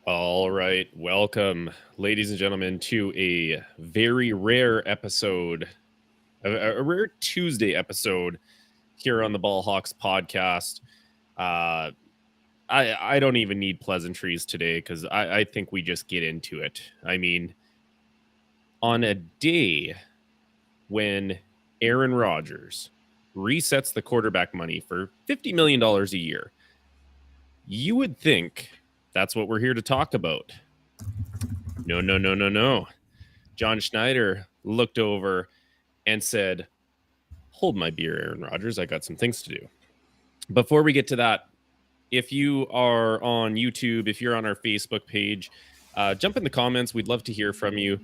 All right, welcome, ladies and gentlemen, to a very rare episode, a rare Tuesday episode here on the Ball Hawks podcast. I don't even need pleasantries today because I think we just get into it. I mean, on a day when Aaron Rodgers resets the quarterback money for $50 million a year, you would think that's what we're here to talk about. No. John Schneider looked over and said, "Hold my beer, Aaron Rodgers. I got some things to do." Before we get to that, if you are on YouTube, if you're on our Facebook page, jump in the comments. We'd love to hear from you.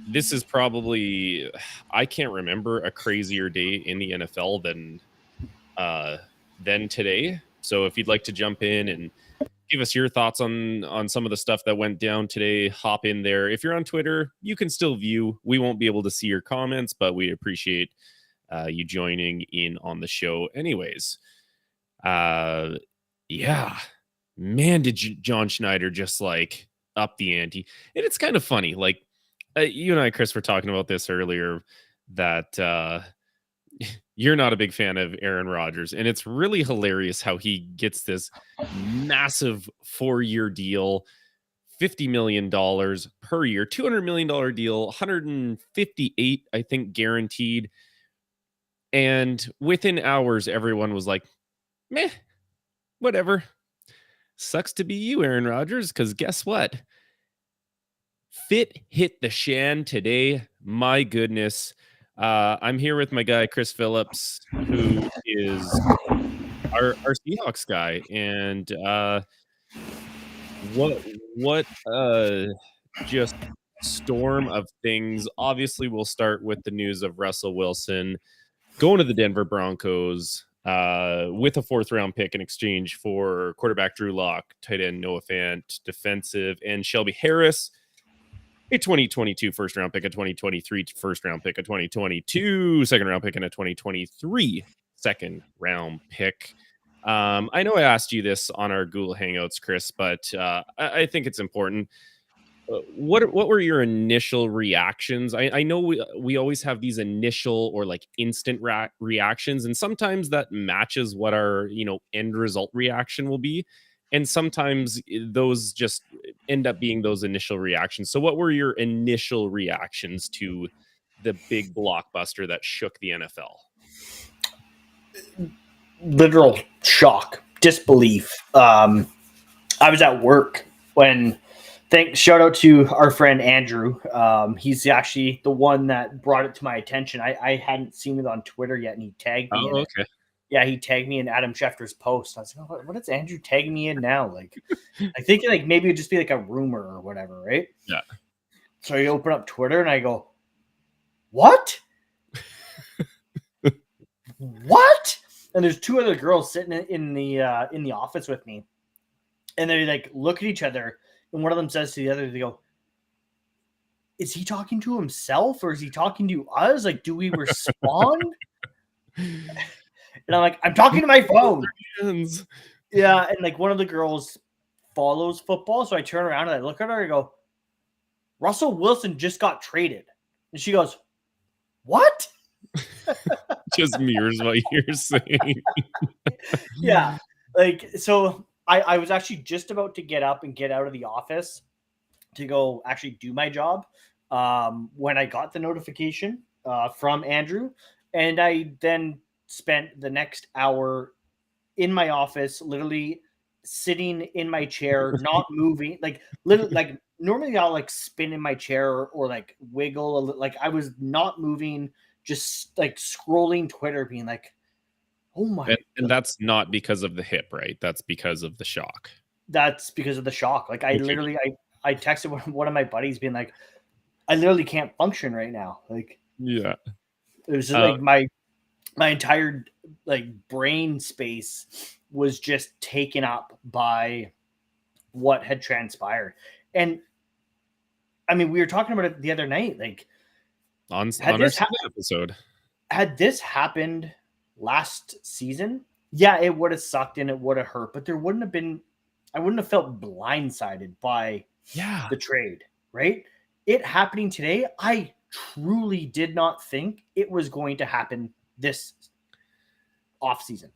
This is probably, I can't remember a crazier day in the NFL than today. So if you'd like to jump in and give us your thoughts on some of the stuff that went down today, hop in there. If you're on Twitter, you can still view. We won't be able to see your comments, but we appreciate you joining in on the show anyways. Yeah, man, did John Schneider just like up the ante? And it's kind of funny. Like you and I, Chris, were talking about this earlier, that you're not a big fan of Aaron Rodgers, and it's really hilarious how he gets this massive 4-year deal, $50 million per year, $200 million deal, 158, I think, guaranteed. And within hours, everyone was like, meh, whatever. Sucks to be you, Aaron Rodgers, because guess what? Fit hit the shan today. My goodness. I'm here with my guy, Chris Phillips, who is our Seahawks guy. And what just storm of things. Obviously, we'll start with the news of Russell Wilson going to the Denver Broncos with a 4th-round pick in exchange for quarterback Drew Lock, tight end Noah Fant, defensive end Shelby Harris, a 2022 first-round pick, a 2023 first-round pick, a 2022 second-round pick, and a 2023 second-round pick. I know I asked you this on our Google Hangouts, Chris, but I think it's important. What were your initial reactions? I know we always have these initial or like instant reactions, and sometimes that matches what our end result reaction will be, and sometimes those just end up being those initial reactions. So what were your initial reactions to the big blockbuster that shook the NFL? Literal shock, disbelief. I was at work when. Shout out to our friend Andrew. He's actually the one that brought it to my attention. I hadn't seen it on Twitter yet, and he tagged me. Oh, okay. Yeah, he tagged me in Adam Schefter's post. I was like, what is Andrew tagging me in now? Like, I think like maybe it'd just be like a rumor or whatever, right? Yeah. So I open up Twitter and I go, what? What? And there's 2 other girls sitting in the office with me, and they like look at each other. And one of them says to the other, they go, is he talking to himself or is he talking to us? Like, do we respond? And I'm like, I'm talking to my phone. Yeah. And like one of the girls follows football. So I turn around and I look at her and I go, Russell Wilson just got traded. And she goes, what? Just mirrors what you're saying. Yeah. Like, so I was actually just about to get up and get out of the office to go actually do my job when I got the notification from Andrew. And I then spent the next hour in my office, literally sitting in my chair, not moving. Like, literally, like normally I'll like spin in my chair or like wiggle. Like I was not moving, just like scrolling Twitter, being like, oh my! And that's not because of the hip, right? That's because of the shock. That's because of the shock. Like I literally, I texted one of my buddies being like, I literally can't function right now. Like Yeah. It was just like my entire like brain space was just taken up by what had transpired. And I mean, we were talking about it the other night. Like, On our Sunday episode. Had this happened last season, yeah, it would have sucked and it would have hurt, but there wouldn't have been. I wouldn't have felt blindsided by the trade, right? It happening today, I truly did not think it was going to happen this off season.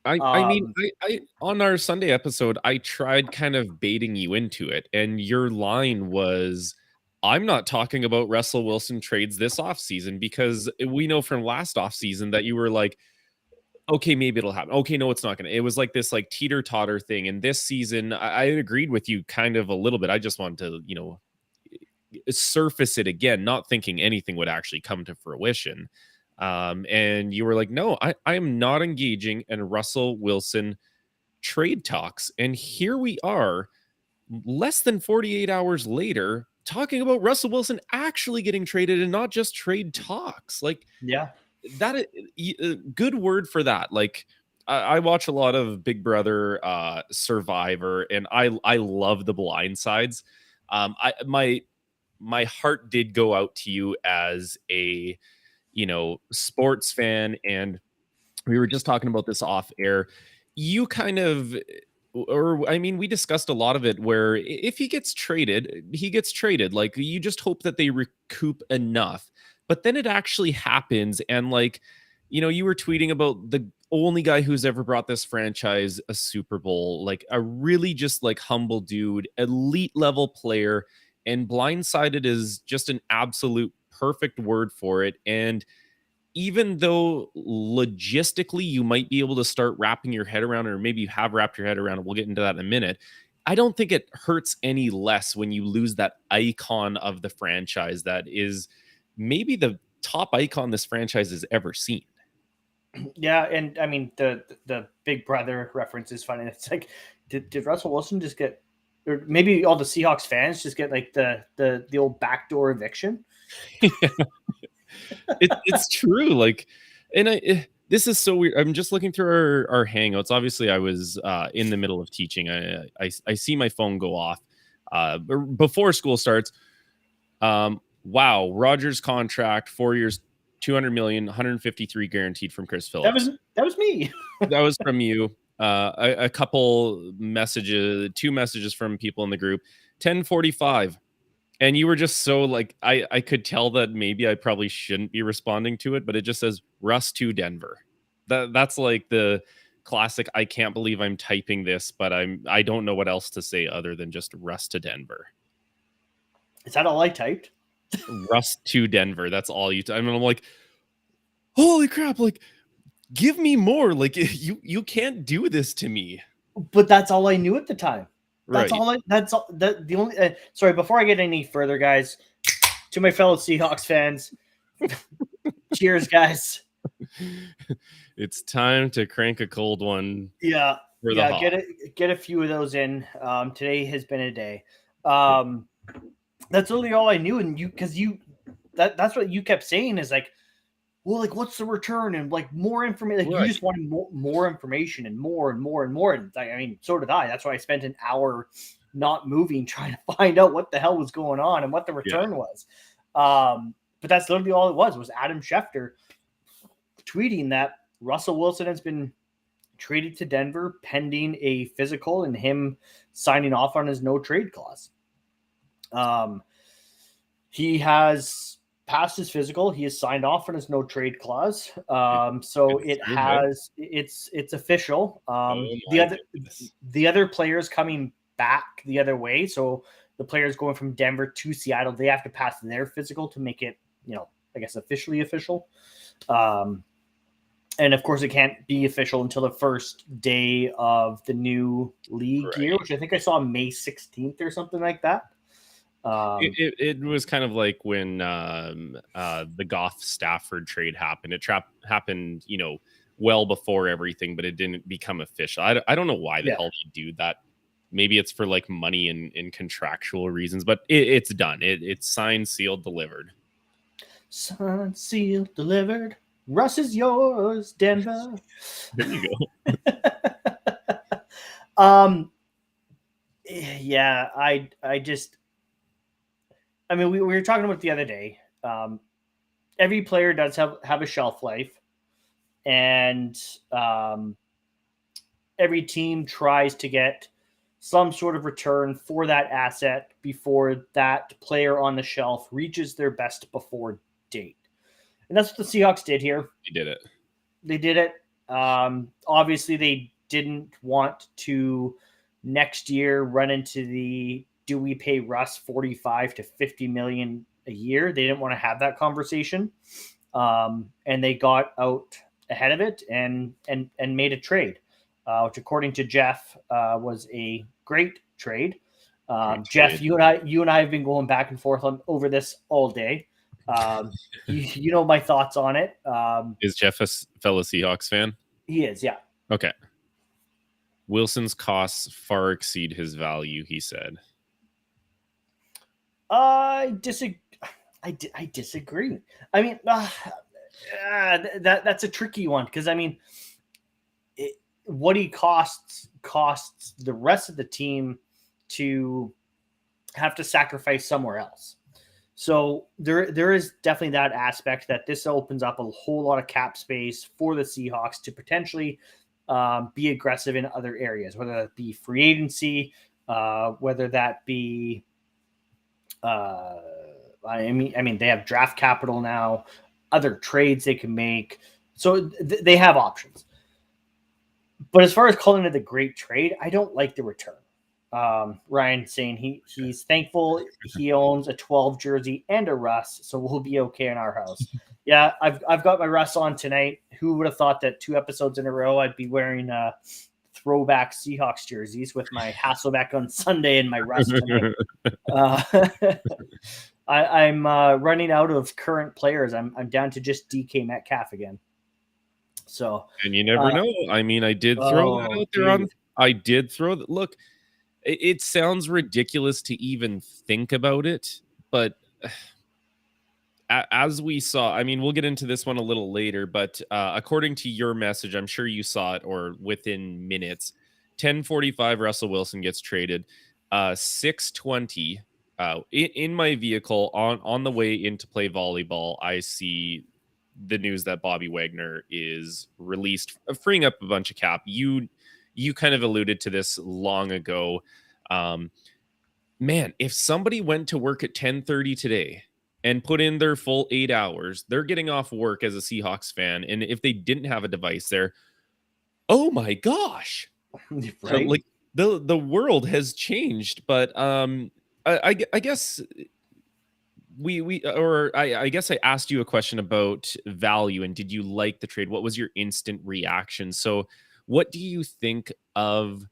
I mean, I on our Sunday episode, I tried kind of baiting you into it, and your line was, I'm not talking about Russell Wilson trades this offseason because we know from last offseason that you were like, okay, maybe it'll happen. Okay, no, it's not gonna. It was like this like teeter-totter thing. And this season, I agreed with you kind of a little bit. I just wanted to, surface it again, not thinking anything would actually come to fruition. And you were like, no, I am not engaging in Russell Wilson trade talks. And here we are, less than 48 hours later, talking about Russell Wilson actually getting traded and not just trade talks. Like, yeah, that good word for that. Like, I watch a lot of Big Brother, Survivor, and I love the blind sides. My heart did go out to you as a sports fan, and we were just talking about this off air. You kind of, or I mean, we discussed a lot of it where if he gets traded, he gets traded. Like, you just hope that they recoup enough. But then it actually happens. And like, you were tweeting about the only guy who's ever brought this franchise a Super Bowl, like a really just like humble dude, elite level player. And blindsided is just an absolute perfect word for it. And even though logistically you might be able to start wrapping your head around, or maybe you have wrapped your head around, and we'll get into that in a minute, I don't think it hurts any less when you lose that icon of the franchise that is maybe the top icon this franchise has ever seen. Yeah, and I mean the Big Brother reference is funny. It's like, did Russell Wilson just get, or maybe all the Seahawks fans just get like the old backdoor eviction? It's true. Like, and this is so weird. I'm just looking through our hangouts. Obviously, I was in the middle of teaching. I see my phone go off before school starts. Wow, Rodgers contract, 4 years, 200 million, 153 guaranteed from Chris Phillips. That was me. That was from you. A couple messages, 2 messages from people in the group. 10:45. And you were just so like, I could tell that maybe I probably shouldn't be responding to it, but it just says Russ to Denver. That's like the classic. I can't believe I'm typing this, but I don't know what else to say other than just Russ to Denver. Is that all I typed? Russ to Denver. That's all you. I mean, I'm like, holy crap! Like, give me more. Like, you can't do this to me. But that's all I knew at the time. That's right. all. That's all. The only. Sorry, before I get any further, guys, to my fellow Seahawks fans, cheers, guys. It's time to crank a cold one. Yeah, get a few of those in. Today has been a day. That's really all I knew, and that's what you kept saying is like, well, like, what's the return, and like more information. Like, you just wanted more information and more and more and more. And I mean, so did I. That's why I spent an hour not moving trying to find out what the hell was going on and what the return was. But that's literally all it was Adam Schefter tweeting that Russell Wilson has been traded to Denver pending a physical and him signing off on his no trade clause. He has passed his physical. He has signed off on his no trade clause. So it's official. The other players coming back the other way. So the players going from Denver to Seattle, they have to pass their physical to make it, I guess, officially official. And of course it can't be official until the first day of the new league year, which I think I saw May 16th or something like that. It was kind of like when the Goff Stafford trade happened. It happened, well before everything, but it didn't become official. I don't know why the hell you do that. Maybe it's for like money and contractual reasons, but it's done. It's signed, sealed, delivered. Signed, sealed, delivered. Russ is yours, Denver. There you go. Yeah, I just, I mean, we were talking about it the other day. Every player does have a shelf life, and every team tries to get some sort of return for that asset before that player on the shelf reaches their best before date. And that's what the Seahawks did here. You did it. They did it. Obviously, they didn't want to next year run into the do we pay Russ 45 to 50 million a year? They didn't want to have that conversation. And they got out ahead of it and made a trade, which according to Jeff was a great trade. Jeff, you and I have been going back and forth over this all day. You know my thoughts on it. Is Jeff a fellow Seahawks fan? He is, yeah. Okay. Wilson's costs far exceed his value, he said. I disagree. I disagree. I mean, that's a tricky one because I mean, what he costs the rest of the team to have to sacrifice somewhere else. So there is definitely that aspect that this opens up a whole lot of cap space for the Seahawks to potentially be aggressive in other areas, whether that be free agency, whether that be, I mean, they have draft capital now, other trades they can make. So they have options. But as far as calling it a great trade, I don't like the return. Ryan saying he's thankful he owns a 12 jersey and a Russ, so we'll be okay in our house. Yeah, I've got my Russ on tonight. Who would have thought that 2 episodes in a row I'd be wearing throwback Seahawks jerseys with my Hasselbeck on Sunday and my Russ tonight. I'm running out of current players. I'm down to just DK Metcalf again. So, and you never know. I mean, I did throw that out there. I did throw that. Look, it sounds ridiculous to even think about it, but as we saw, I mean, we'll get into this one a little later, but according to your message, I'm sure you saw it or within minutes, 10:45 Russell Wilson gets traded. 6:20 in my vehicle on the way in to play volleyball, I see the news that Bobby Wagner is released, freeing up a bunch of cap. You kind of alluded to this long ago. Man, if somebody went to work at 10:30 today and put in their full 8 hours, they're getting off work as a Seahawks fan. And if they didn't have a device there, oh my gosh, right? Like the world has changed. But I guess I guess I asked you a question about value and did you like the trade? What was your instant reaction? So what do you think of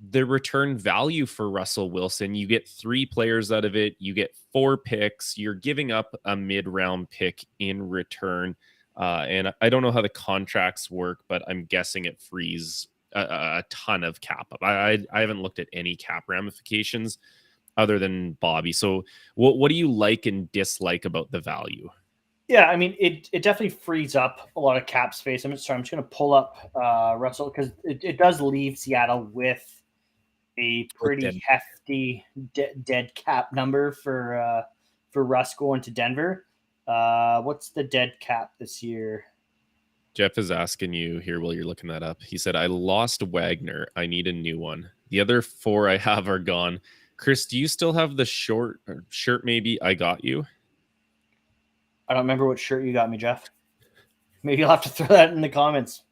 the return value for Russell Wilson? You get 3 players out of it. You get 4 picks. You're giving up a mid-round pick in return. And I don't know how the contracts work, but I'm guessing it frees a ton of cap up. I haven't looked at any cap ramifications other than Bobby. So what do you like and dislike about the value? Yeah, I mean, it definitely frees up a lot of cap space. I'm just going to pull up Russell because it does leave Seattle with a pretty hefty dead cap number for Russ going to Denver. What's the dead cap this year? Jeff is asking you here while you're looking that up. He said, I lost Wagner. I need a new one. The other 4 I have are gone. Chris, do you still have the shirt maybe I got you? I don't remember what shirt you got me, Jeff. Maybe you'll have to throw that in the comments.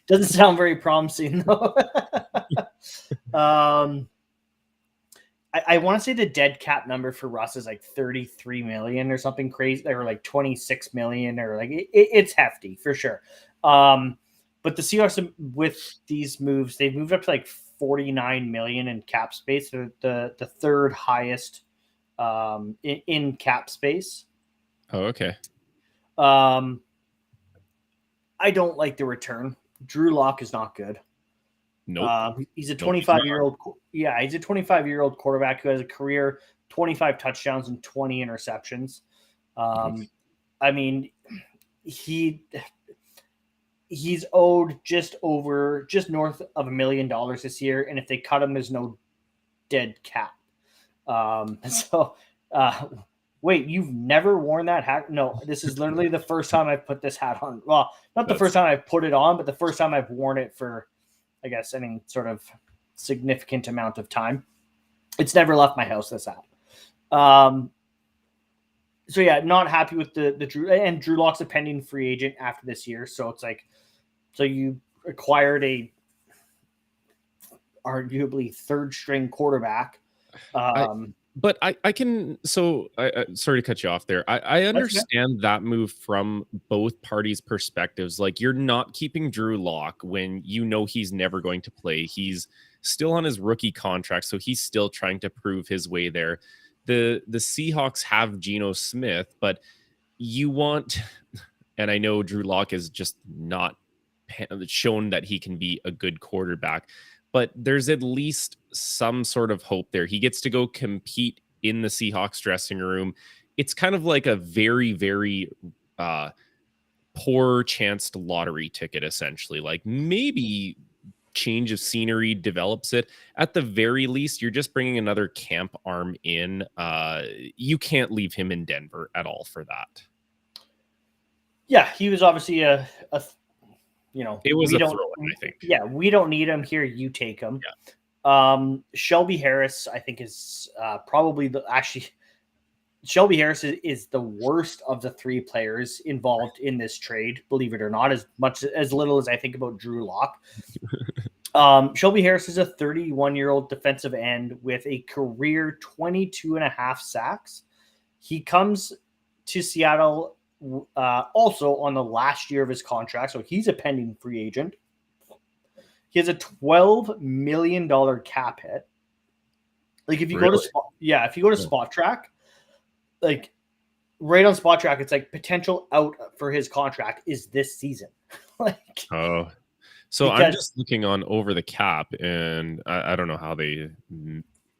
Doesn't sound very promising, though. I want to say the dead cap number for Russ is like 33 million or something crazy, or like 26 million, or like it's hefty for sure. But the Seahawks, with these moves, they've moved up to like 49 million in cap space. They're the third highest in cap space. Oh, okay. I don't like the return. Drew Lock is not good. Nope. He's a 25-year-old. Yeah, he's a 25-year-old quarterback who has a career 25 touchdowns and 20 interceptions. I mean, he's owed just north of $1 million this year, and if they cut him, there's no dead cap. So, wait, you've never worn that hat? No, this is literally the first time I've put this hat on. Well, not the first time I've put it on, but the first time I've worn it for, I guess, any sort of significant amount of time. It's never left my house, this hat. So yeah, not happy with the Drew, and Drew Lock's a pending free agent after this year. So it's like, so you acquired a arguably third string quarterback. But I can, so sorry to cut you off there. I understand that move from both parties' perspectives. Like, you're not keeping Drew Lock when you know he's never going to play. He's still on his rookie contract, so he's still trying to prove his way there. The Seahawks have Geno Smith, but you want, and I know Drew Lock is just not shown that he can be a good quarterback, but there's at least some sort of hope there. He gets to go compete in the Seahawks dressing room. It's kind of like a very, very poor chanced lottery ticket, essentially. Like, maybe change of scenery develops it. At the very least, you're just bringing another camp arm in. You can't leave him in Denver at all for that. Yeah, he was obviously it was a throw-in, I think. Yeah, we don't need him here. You take him. Yeah. Shelby Harris, I think, is probably Shelby Harris is the worst of the three players involved in this trade, believe it or not, as little as I think about Drew Lock. Shelby Harris is a 31-year-old defensive end with a career 22.5 sacks. He comes to Seattle also on the last year of his contract, so he's a pending free agent. He has a $12 million cap hit. Like, if you go to Spot Track, like right on Spot Track, it's like potential out for his contract is this season. So I'm just looking on Over the Cap, and I don't know how they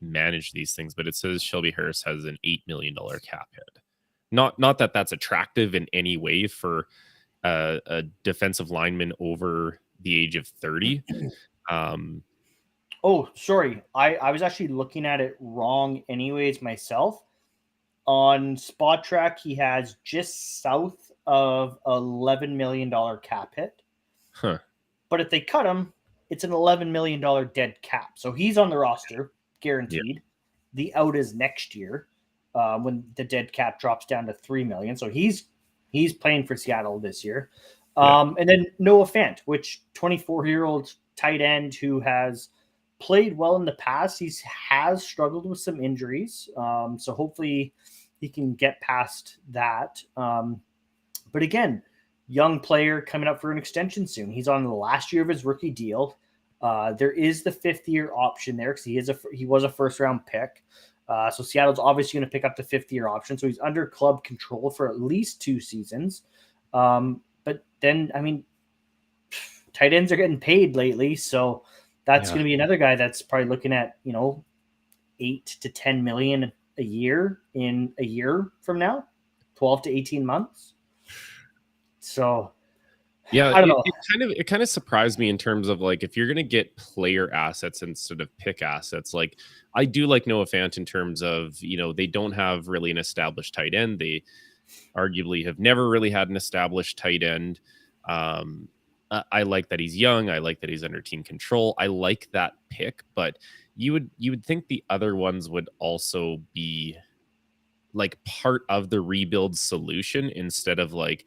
manage these things, but it says Shelby Harris has an $8 million cap hit. Not that that's attractive in any way for a defensive lineman over the age of 30. Oh, sorry. I was actually looking at it wrong anyways myself. On Spot Track, he has just south of $11 million cap hit. Huh. But if they cut him, it's an $11 million dead cap. So he's on the roster, guaranteed. Yeah. The out is next year when the dead cap drops down to $3 million. So he's playing for Seattle this year. And then Noah Fant, which 24-year-old tight end who has played well in the past. He has struggled with some injuries. So hopefully he can get past that. But again, young player coming up for an extension soon. He's on the last year of his rookie deal. There is the 5th-year option there because he was a first-round pick. So Seattle's obviously going to pick up the 5th-year option. So he's under club control for at least 2 seasons. But then, I mean, tight ends are getting paid lately. So that's going to be another guy that's probably looking at, 8 to 10 million a year in a year from now, 12 to 18 months. So yeah, I don't know. It kind of surprised me in terms of, like, if you're going to get player assets instead of pick assets. Like, I do like Noah Fant in terms of, they don't have really an established tight end. They arguably have never really had an established tight end. I like that he's young. I like that he's under team control. I like that pick, but you would think the other ones would also be like part of the rebuild solution instead of like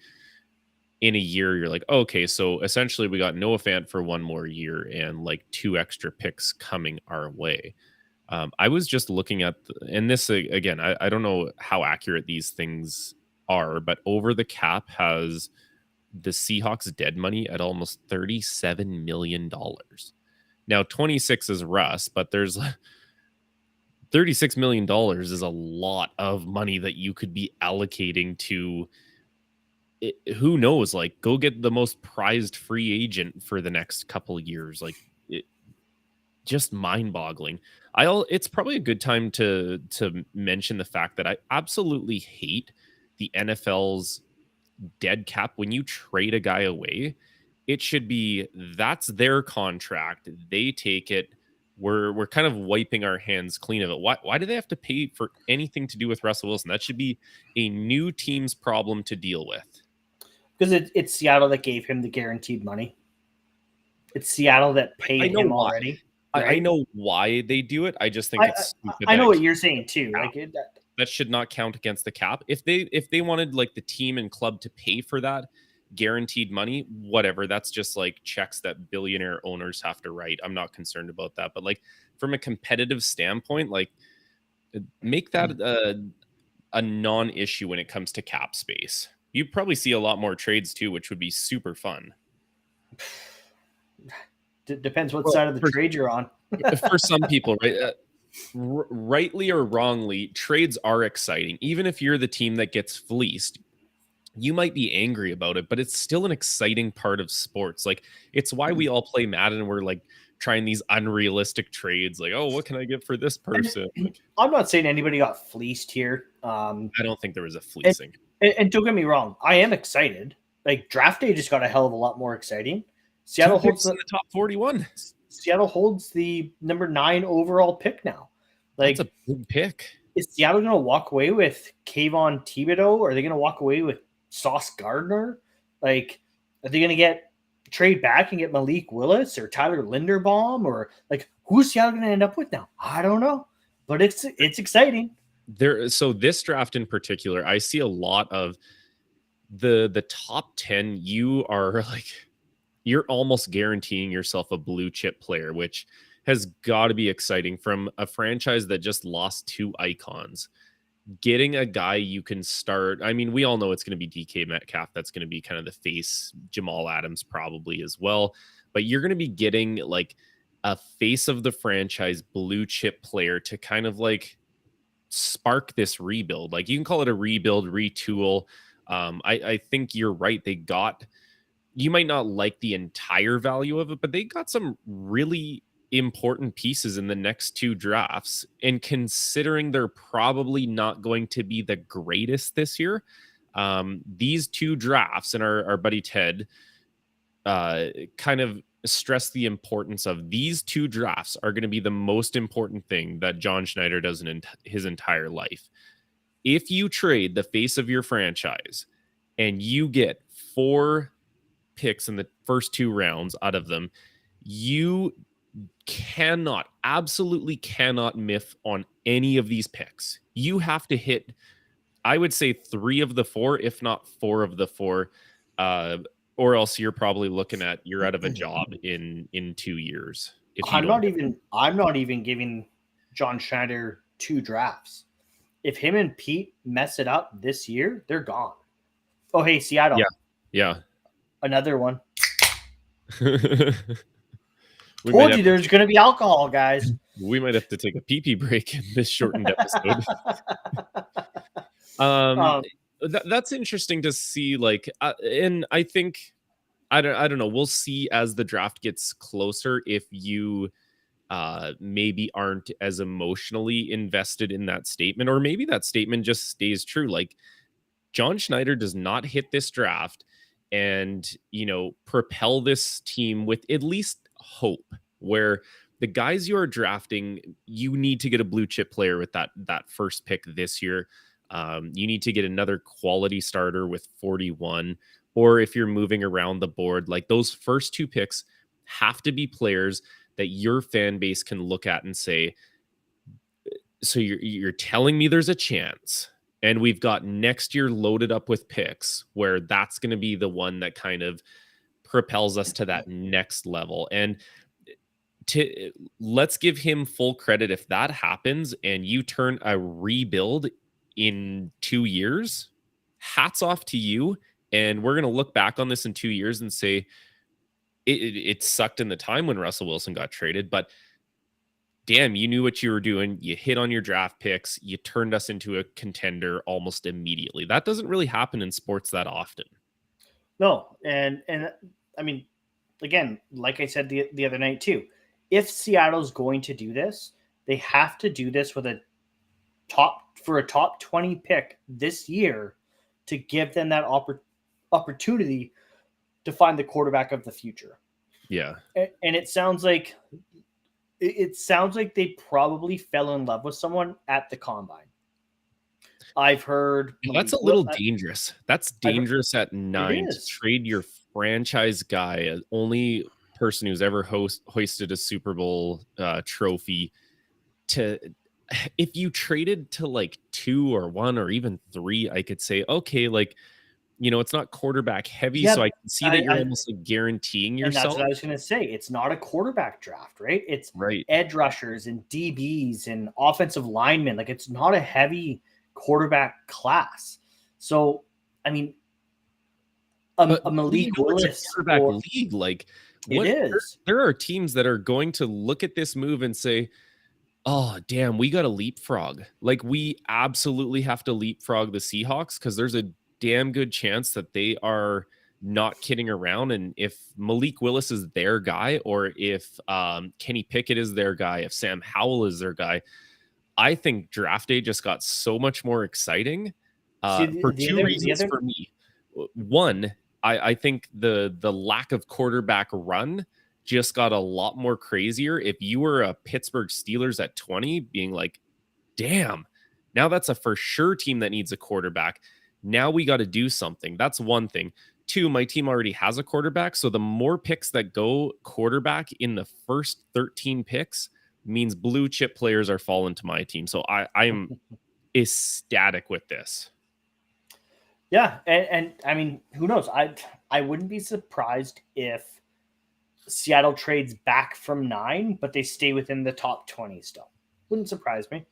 in a year you're like, okay, so essentially we got Noah Fant for 1 more year and like 2 extra picks coming our way. I was just looking at, and this again, I don't know how accurate these things are, but Over the Cap has the Seahawks dead money at almost $37 million. Now 26 is Russ, but there's $36 million is a lot of money that you could be allocating to it. Who knows, like, go get the most prized free agent for the next couple of years. Like, just mind-boggling. It's probably a good time to mention the fact that I absolutely hate the NFL's dead cap. When you trade a guy away, it should be that's their contract. They take it. We're kind of wiping our hands clean of it. Why do they have to pay for anything to do with Russell Wilson? That should be a new team's problem to deal with. Because it's Seattle that gave him the guaranteed money. It's Seattle that paid him why. already. Right? I know why they do it. I just think it's stupid. I know what you're saying too. Like that should not count against the cap. If they wanted like the team and club to pay for that guaranteed money, whatever, that's just like checks that billionaire owners have to write. I'm not concerned about that. But like from a competitive standpoint, like make that a non-issue when it comes to cap space. You'd probably see a lot more trades too, which would be super fun. Depends what side of the trade you're on. For some people, right? Rightly or wrongly, trades are exciting. Even if you're the team that gets fleeced, you might be angry about it, but it's still an exciting part of sports. Like it's why we all play Madden and we're like trying these unrealistic trades. Like, oh, what can I get for this person? I'm not saying anybody got fleeced here. I don't think there was a fleecing. And don't get me wrong, I am excited. Like draft day just got a hell of a lot more exciting. Seattle holds in the top 41. Seattle holds the number 9 overall pick now. Like that's a big pick. Is Seattle going to walk away with Kayvon Thibodeau? Or are they going to walk away with Sauce Gardner? Like, are they going to trade back and get Malik Willis or Tyler Linderbaum? Or like, who's Seattle going to end up with now? I don't know, but it's exciting. So this draft in particular, I see a lot of the top 10. You are like, you're almost guaranteeing yourself a blue chip player, which has got to be exciting from a franchise that just lost 2 icons. Getting a guy you can start. I mean, we all know it's going to be DK Metcalf. That's going to be kind of the face. Jamal Adams probably as well. But you're going to be getting like a face of the franchise blue chip player to kind of like spark this rebuild. Like you can call it a rebuild, retool. I think you're right. You might not like the entire value of it, but they got some really important pieces in the next 2 drafts. And considering they're probably not going to be the greatest this year, these 2 drafts, and our buddy Ted kind of stressed the importance of these 2 drafts are going to be the most important thing that John Schneider does in his entire life. If you trade the face of your franchise and you get 4 picks in the first 2 rounds out of them, you absolutely cannot miss on any of these picks. You have to hit, I would say 3 of the 4, if not 4 of the 4, or else you're probably looking at you're out of a job in 2 years. I'm not even giving John Schneider 2 drafts. If him and Pete mess it up this year, they're gone. Oh, hey, Seattle. Yeah. Another one. Told you there's going to be alcohol, guys. We might have to take a pee break in this shortened episode. That's interesting to see. Like, and I think I don't know. We'll see as the draft gets closer if you maybe aren't as emotionally invested in that statement, or maybe that statement just stays true. Like John Schneider does not hit this draft and, propel this team with at least hope, where the guys you are drafting, you need to get a blue chip player with that first pick this year. You need to get another quality starter with 41, or if you're moving around the board, like those first 2 picks have to be players that your fan base can look at and say, so you're telling me there's a chance. And we've got next year loaded up with picks where that's going to be the one that kind of propels us to that next level. And let's give him full credit. If that happens and you turn a rebuild in 2 years, hats off to you. And we're going to look back on this in 2 years and say it sucked in the time when Russell Wilson got traded, but damn, you knew what you were doing. You hit on your draft picks. You turned us into a contender almost immediately. That doesn't really happen in sports that often. No. And I mean, again, like I said the other night too, if Seattle's going to do this, they have to do this with a top 20 pick this year to give them that opportunity to find the quarterback of the future. Yeah. And it sounds like they probably fell in love with someone at the combine. I've heard that's a little dangerous. That's dangerous at 9 to trade your franchise guy, only person who's ever hoisted a Super Bowl trophy, to if you traded to like 2 or 1 or even 3, I could say, okay, like, you know, it's not quarterback heavy, so I can see that you're almost like guaranteeing yourself. And that's what I was going to say. It's not a quarterback draft, right? It's edge rushers and DBs and offensive linemen. Like, it's not a heavy quarterback class. So, I mean, a Malik Willis quarterback league, like, it is. There are teams that are going to look at this move and say, oh, damn, we got to leapfrog. Like, we absolutely have to leapfrog the Seahawks, because there's a damn good chance that they are not kidding around. And if Malik Willis is their guy, or if Kenny Pickett is their guy, if Sam Howell is their guy, I think draft day just got so much more exciting for two reasons for me. One, I think the lack of quarterback run just got a lot more crazier. If you were a Pittsburgh Steelers at 20, being like, damn, now that's a for sure team that needs a quarterback. Now we got to do something. That's one thing. Two, my team already has a quarterback. So the more picks that go quarterback in the first 13 picks means blue chip players are falling to my team. So I'm ecstatic with this. Yeah. And I mean, who knows? I wouldn't be surprised if Seattle trades back from 9, but they stay within the top 20 still. Wouldn't surprise me.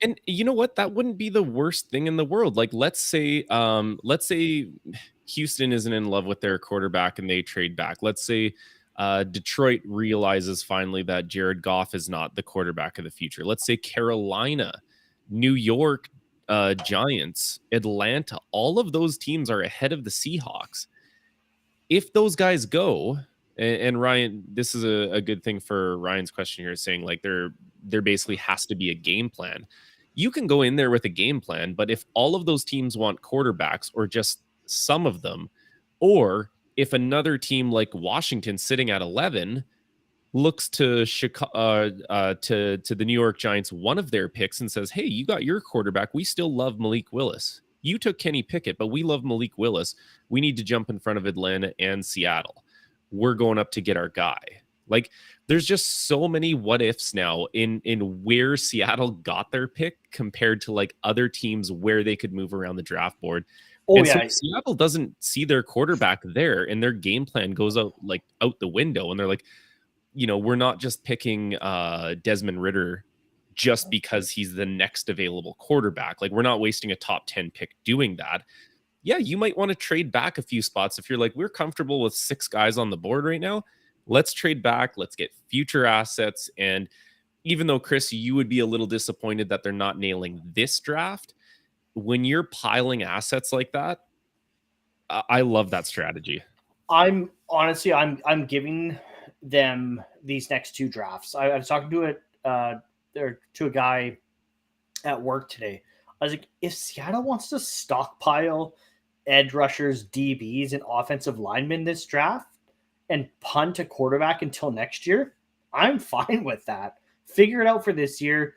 And you know what? That wouldn't be the worst thing in the world. Like, let's say Houston isn't in love with their quarterback and they trade back. Let's say Detroit realizes finally that Jared Goff is not the quarterback of the future. Let's say Carolina, New York, Giants, Atlanta, all of those teams are ahead of the Seahawks. If those guys go, and Ryan, this is a good thing for Ryan's question here, saying like there basically has to be a game plan. You can go in there with a game plan, but if all of those teams want quarterbacks, or just some of them, or if another team like Washington sitting at 11 looks to Chicago, to the New York Giants, one of their picks, and says, hey, you got your quarterback. We still love Malik Willis. You took Kenny Pickett, but we love Malik Willis. We need to jump in front of Atlanta and Seattle. We're going up to get our guy. Like, there's just so many what ifs now in where Seattle got their pick compared to like other teams where they could move around the draft board. So Seattle doesn't see their quarterback there, and their game plan goes out the window, and they're like, you know, we're not just picking Desmond Ridder just because he's the next available quarterback. Like, we're not wasting a top 10 pick doing that. Yeah, you might want to trade back a few spots if you're like, we're comfortable with 6 guys on the board right now. Let's trade back. Let's get future assets. And even though, Chris, you would be a little disappointed that they're not nailing this draft, when you're piling assets like that, I love that strategy. I'm giving them these next 2 drafts. I was talking to a guy at work today. I was like, if Seattle wants to stockpile edge rushers, DBs, and offensive linemen this draft and punt a quarterback until next year, I'm fine with that. Figure it out for this year.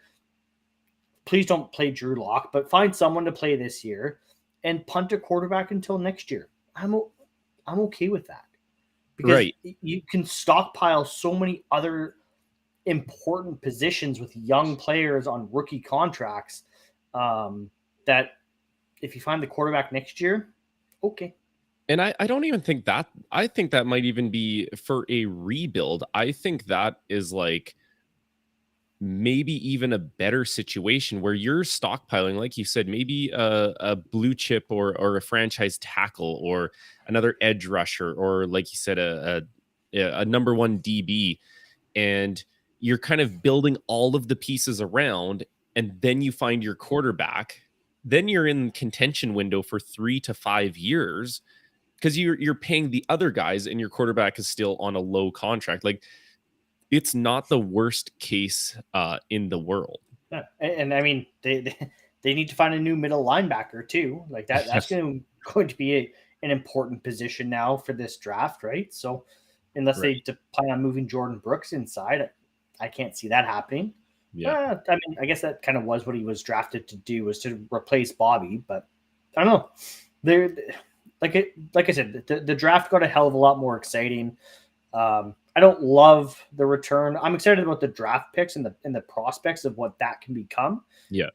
Please don't play Drew Lock, but find someone to play this year and punt a quarterback until next year. I'm okay with that, because you can stockpile so many other important positions with young players on rookie contracts that if you find the quarterback next year, okay. And I don't even think that, I think that might even be for a rebuild. I think that is like maybe even a better situation where you're stockpiling, like you said, maybe a blue chip or a franchise tackle or another edge rusher, or like you said, a number 1 DB, and you're kind of building all of the pieces around, and then you find your quarterback. Then you're in contention window for 3 to 5 years, because you're paying the other guys and your quarterback is still on a low contract. Like, it's not the worst case in the world. Yeah. And I mean, they need to find a new middle linebacker too. Like that's going to be an important position now for this draft, right? So unless they plan on moving Jordan Brooks inside, I can't see that happening. Yeah. I mean, I guess that kind of was what he was drafted to do, was to replace Bobby. But I don't know. Like I said, the draft got a hell of a lot more exciting. I don't love the return. I'm excited about the draft picks and the prospects of what that can become. Yeah.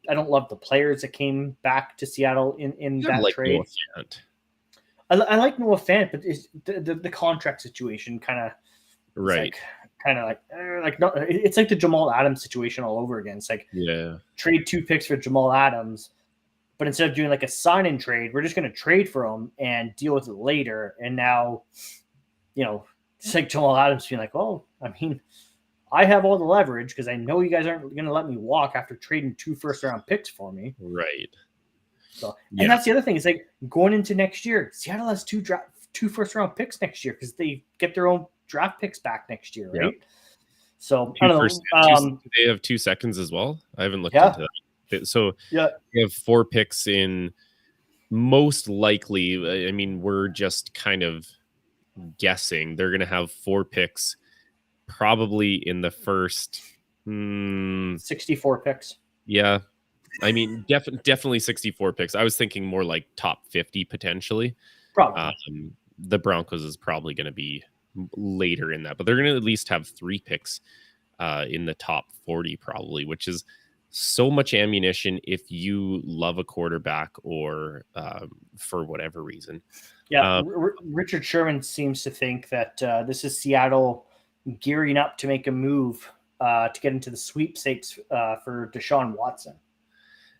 I don't love the players that came back to Seattle in that like trade. Noah Fant. I like Noah Fant, but the contract situation kind of right. It's like the Jamal Adams situation all over again. It's like trade 2 picks for Jamal Adams, but instead of doing like a sign and trade, we're just going to trade for him and deal with it later. And now, it's like Jamal Adams being like, "Oh, I mean, I have all the leverage because I know you guys aren't going to let me walk after trading 2 first-round picks for me." Right. So, and that's the other thing. Is like going into next year, Seattle has 2 first-round picks next year because they get their own draft picks back next year, right? Yep. So I don't know. They have 2 seconds as well. I haven't looked into that. So they have 4 picks in. Most likely, I mean, we're just kind of guessing. They're going to have 4 picks, probably in the first 64 picks. Yeah, I mean, definitely 64 picks. I was thinking more like top 50 potentially. Probably. The Broncos is probably going to be later in that, but they're going to at least have 3 picks in the top 40 probably, which is so much ammunition if you love a quarterback or for whatever reason. Yeah, Richard Sherman seems to think that this is Seattle gearing up to make a move to get into the sweepstakes for Deshaun Watson.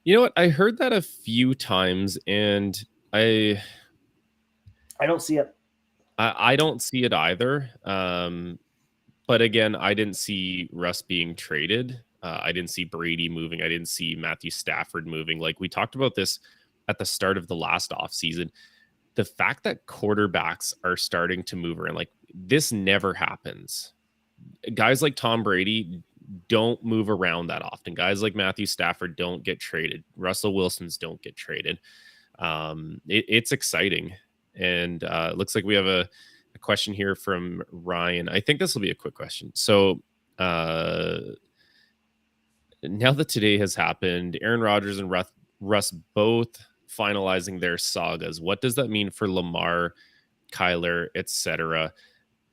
You know what? I heard that a few times, and I don't see it. I don't see it either. But again, I didn't see Russ being traded. I didn't see Brady moving. I didn't see Matthew Stafford moving. Like we talked about this at the start of the last offseason. The fact that quarterbacks are starting to move around, like this never happens. Guys like Tom Brady don't move around that often. Guys like Matthew Stafford don't get traded. Russell Wilson's don't get traded. It's exciting. And it looks like we have a question here from Ryan. I think this will be a quick question. So now that today has happened, Aaron Rodgers and Russ both finalizing their sagas. What does that mean for Lamar, Kyler, etc.?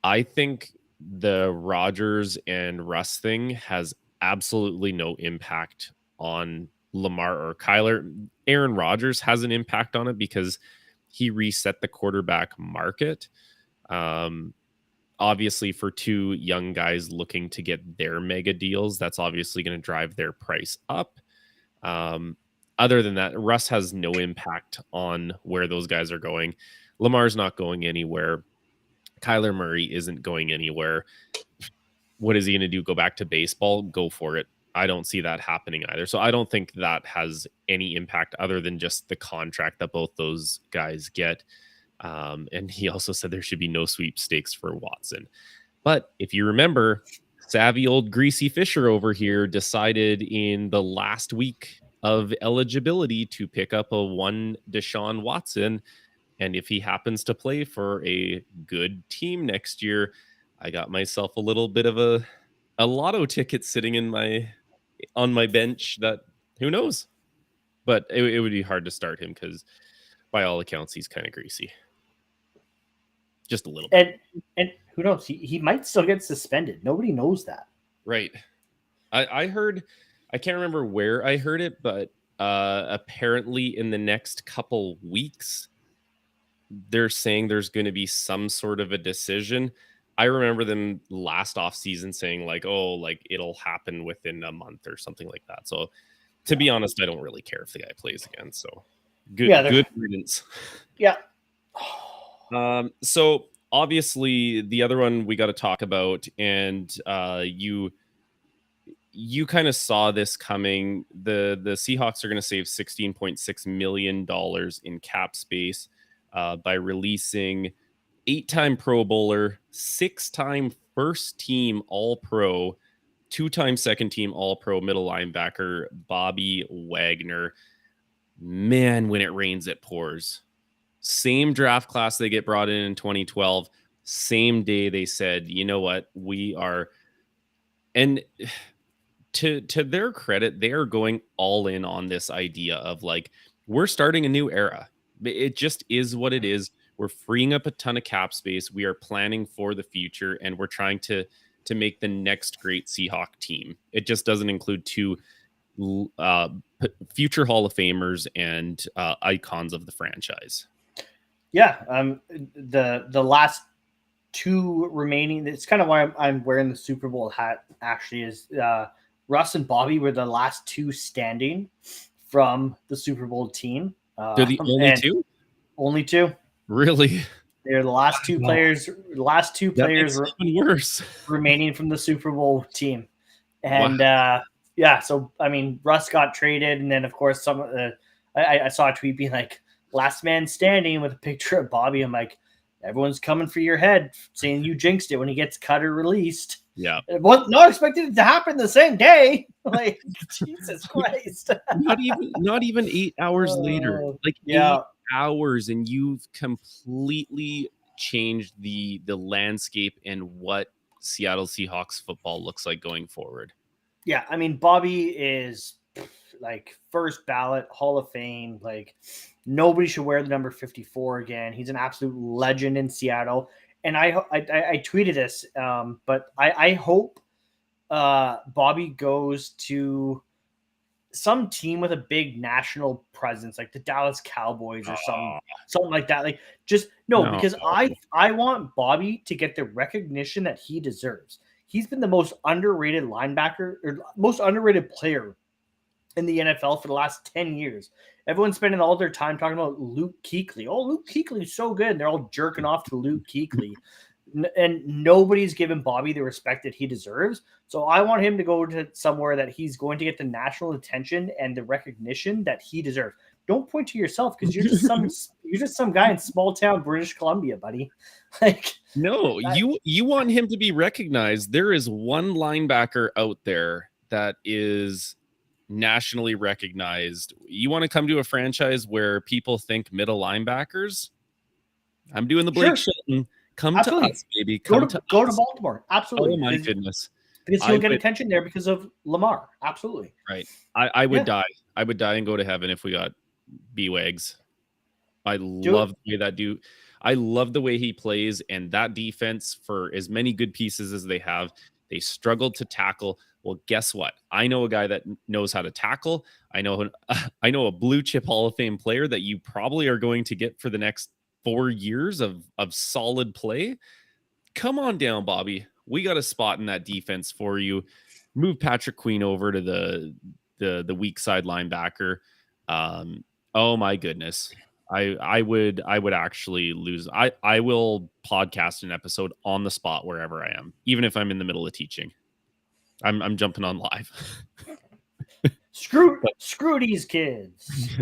I think the Rodgers and Russ thing has absolutely no impact on Lamar or Kyler. Aaron Rodgers has an impact on it because he reset the quarterback market. Obviously, for 2 young guys looking to get their mega deals, that's obviously going to drive their price up. Other than that, Russ has no impact on where those guys are going. Lamar's not going anywhere. Kyler Murray isn't going anywhere. What is he going to do? Go back to baseball? Go for it. I don't see that happening either. So I don't think that has any impact other than just the contract that both those guys get. And he also said there should be no sweepstakes for Watson. But if you remember, savvy old Greasy Fisher over here decided in the last week of eligibility to pick up a 1 Deshaun Watson. And if he happens to play for a good team next year, I got myself a little bit of a lotto ticket sitting on my bench that who knows. But it would be hard to start him because by all accounts, he's kind of greasy. Just a little bit. And who knows? He might still get suspended. Nobody knows that. Right. I heard, I can't remember where I heard it, but apparently in the next couple weeks, they're saying there's going to be some sort of a decision. I remember them last offseason saying like, oh, like it'll happen within a month or something like that. So to be honest, I don't really care if the guy plays again. So good riddance. Yeah. So obviously the other one we got to talk about, and you kind of saw this coming. The Seahawks are going to save $16.6 million in cap space by releasing 8-time Pro Bowler, 6-time first team All-Pro, 2-time second team All-Pro middle linebacker Bobby Wagner. Man, when it rains, it pours. Same draft class they get brought in 2012. Same day they said, you know what, we are, and to their credit, they are going all in on this idea of like, we're starting a new era. It just is what it is. We're freeing up a ton of cap space. We are planning for the future, and we're trying to make the next great Seahawk team. It just doesn't include two future Hall of Famers and icons of the franchise. Yeah, the last two remaining. It's kind of why I'm wearing the Super Bowl hat. Actually, is Russ and Bobby were the last two standing from the Super Bowl team. They're the only two. Only two. Really? They're the last two players. Last two players worse remaining from the Super Bowl team, and yeah. So I mean, Russ got traded, and then of course I saw a tweet being like, "Last man standing" with a picture of Bobby. I'm like, everyone's coming for your head, saying you jinxed it when he gets cut or released. Yeah, was not expected it to happen the same day. Like Jesus Christ! not even 8 hours later. Like 8 hours, and you've completely changed the landscape and what Seattle Seahawks football looks like going forward. Yeah, I mean, Bobby is like first ballot Hall of Fame. Like nobody should wear the number 54 again. He's an absolute legend in Seattle. And I tweeted this, but I hope Bobby goes to some team with a big national presence, like the Dallas Cowboys or something like that. Like just because I want Bobby to get the recognition that he deserves. He's been the most underrated linebacker or most underrated player in the NFL for the last 10 years. Everyone's spending all their time talking about Luke Kuechly. Oh, Luke Kuechly is so good. And they're all jerking off to Luke Kuechly. And nobody's given Bobby the respect that he deserves. So I want him to go to somewhere that he's going to get the national attention and the recognition that he deserves. Don't point to yourself because you're just some guy in small town British Columbia, buddy. Like no, you want him to be recognized. There is one linebacker out there that is nationally recognized. You want to come to a franchise where people think middle linebackers? I'm doing the Blake Shelton. Come Absolutely. To us, baby. Go to Baltimore. Absolutely. Oh my goodness. Because he'll get attention there because of Lamar. Absolutely. Right. I would die. I would die and go to heaven if we got B-Wags. I love the way that dude. I love the way he plays, and that defense, for as many good pieces as they have, they struggled to tackle. Well, guess what? I know a guy that knows how to tackle. I know a blue chip Hall of Fame player that you probably are going to get for the next 4 years of solid play. Come on down, Bobby. We got a spot in that defense for you. Move Patrick Queen over to the weak side linebacker. Oh my goodness. I would actually lose. I will podcast an episode on the spot wherever I am, even if I'm in the middle of teaching. I'm jumping on live. Screw these kids.